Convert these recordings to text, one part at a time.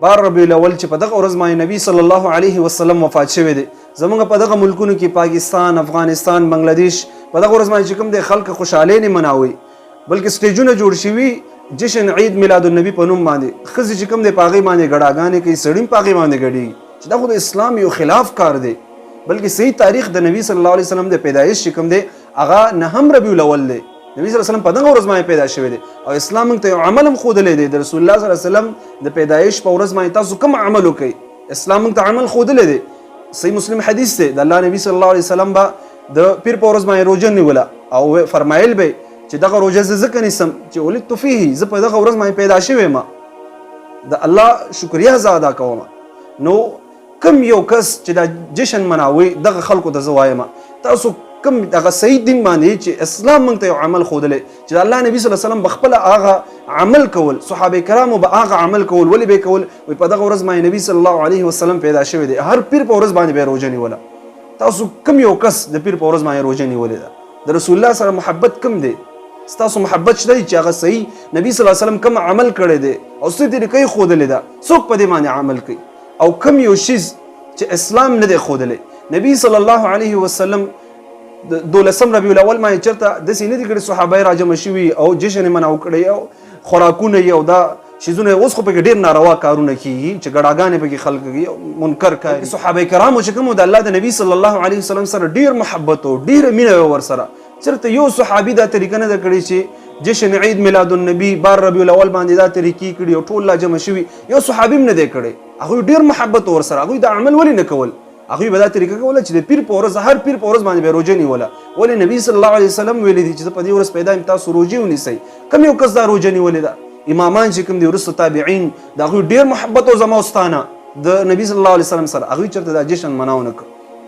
بار ربیع الاول چې په دغه ورځ باندې نبی صلی الله علیه وسلم وفات شوی دی زمونږ په دغه ملکونو کې پاکستان افغانستان بنگلاديش په دغه ورځ باندې چې کوم دی خلک خوشحالي نه مناوي بلکې سټیجونه جوړ شوي جشن عید میلاد النبی په نوم باندې ښځې چې کوم دی په هغې باندې ګډاګانې کوي سړي په هغې باندې ګډېږي چې دا خو د اسلام یو خلاف کار دی بلکې صحیح تاریخ د نبی صلی الله علیه وسلم د پیدایش چې کوم دی هغه نهم ربیع الاول دی نبی صلی الله علیه وسلم په دغه ورځ باندې پیدا شوی دی او اسلام موږ ته یو عمل هم ښودلی دی د رسول الله صلی الله علیه وسلم د پیدایش په ورځ باندې تاسو کوم عمل وکړئ اسلام موږ ته عمل ښودلی دی صحیح مسلم حدیث دی د الله نبی صلی الله علیه وسلم به د پیر په ورځ باندې روژه نیوله او فرمایل به چې دغه روژه زه ځکه نیسم چې ولدت فیه زه په دغه ورځ باندې پیدا شوی یم د الله شکریه زه ادا کوم نو کم یو کس چې دا جشن مناوي دغه خلکو ته زه وایم تاسو کوم دغه صحیح دین باندې چې اسلام موږ ته یو عمل ښودلی چې د الله نبی صلی الله علیه وسلم بخپله هغه عمل کول صحابه کرامو به هغه عمل کول ولې به یې کول وایي په دغه ورځ باندې نبی صلی الله علیه وسلم پیدا شوی دی هر پیر په ورځ باندې به یې روژه نیوله تاسو کوم یو کس د پیر په ورځ باندې روژه نیولې ده د رسول الله سره محبت کوم دی ستاسو محبت شته چې هغه صحیح نبی صلی الله علیه وسلم کوم عمل کړی دی او څه طریقې ښودلې ده څوک په دې باندې عمل کوي او کوم یو شیز چې اسلام نه دی ښودلی نبی صلی الله علیه وسلم د 12 ربیع الاول باندې چېرته داسې نه دي کړي صحابه یې راجمع شوي او جشن یې منعو کړی او خوراکونه یې او دا شیزونه اوس خو پکې ډېر ناروا کارونه کېږي چې ګډاګانې پکې خلک کوي او منکر کوي صحابه کرامو چې کوم د الله د نبی صلی الله علیه وسلم سره ډېر محبت او ډېره مینه وه ورسره چېرته یو صحابي دا طریقه نه ده کړې چې جشن عید میلاد النبی بار ربیع الاول باندې دا طریقې کړي او ټول لا جمع شوي یو صحابي هم نه دی کړی هغوی ډېر محبت ورسره هغوی دا عمل ولې نه کول هغوی به دا طریقه کوله چې د پیر په ورځ هر پیر په ورځ باندې به یې روژه نیوله ولې نبي صلی الله علیه وسلم ویلی دي چې زه په دې ورځ پیدا یم تاسو روژې ونیسئ کوم یو کس دا روژه نیولې ده امامان چې کوم دي وروسته تابعین د هغوی ډېر محبت او زما او ستانه د نبي صلی الله علیه وسلم سره هغوی چېرته دا جشن مناو نه کړ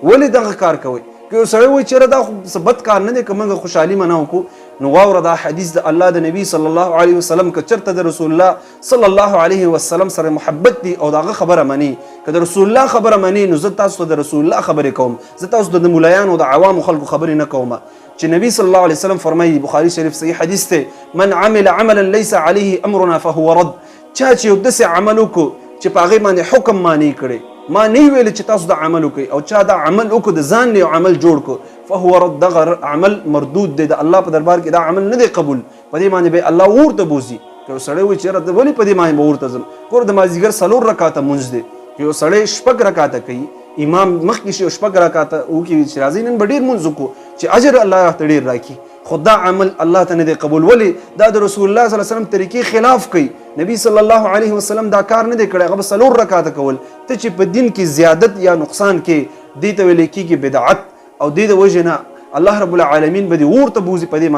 ولې دغه کار کوئ که یو سړی وایي چېرې دا خو بد کار نه دی که موږ خوشحالي مناو کړو نو واوره دا حدیث د الله د نبي صلی الله علیه وسلم که چېرته د رسول الله صلی الله علیه وسلم سره محبت دي او د هغه خبره مني که د رسول الله خبره مني نو زه تاسو ته د رسول الله خبرې کوم زه تاسو ته د ملایانو د عوامو خلکو خبرې نه کوم چې نبی صلی الله علیه وسلم فرمایي بخاري شریف صحیح حدیث دی من عمل عملا لیس علیه امرنا فهو رد چا چې یو داسې عمل وکړو چې په هغې باندې حکم معنی کړی ما نه ویل چې تاسو دا عمل وکړئ او چا دا عمل وکړو د ځان نه یو عمل جوړ کړو فهو رد دغه عمل مردود دی د الله په دربار کې دا عمل نه دی قبول په دې باندې به الله ورته بوزي که یو سړی وایي چېرې ولې په دې باندې به ورته ځم ګوره د مازدیګر 4 رکاته مونځ دی که یو سړی 6 رکاته کوي امام مخکې شي 6 رکاته وکړي چې راځئ نن به ډېر مونځ وکړو چې اجر الله راته ډېر راکړي خو دا عمل الله ته نه دی قبول ولې دا د رسول الله صلی الله علیه وسلم طریقې خلاف کوي نبی صلی الله علیه وسلم دا کار نه دی کړی هغه به 4 رکاته کول ته چې په دین کې زیادت یا نقصان کې دې ته ویل کېږي بدعت او دې د وجې نه الله رب العالمین به دې ورته بوزي په دې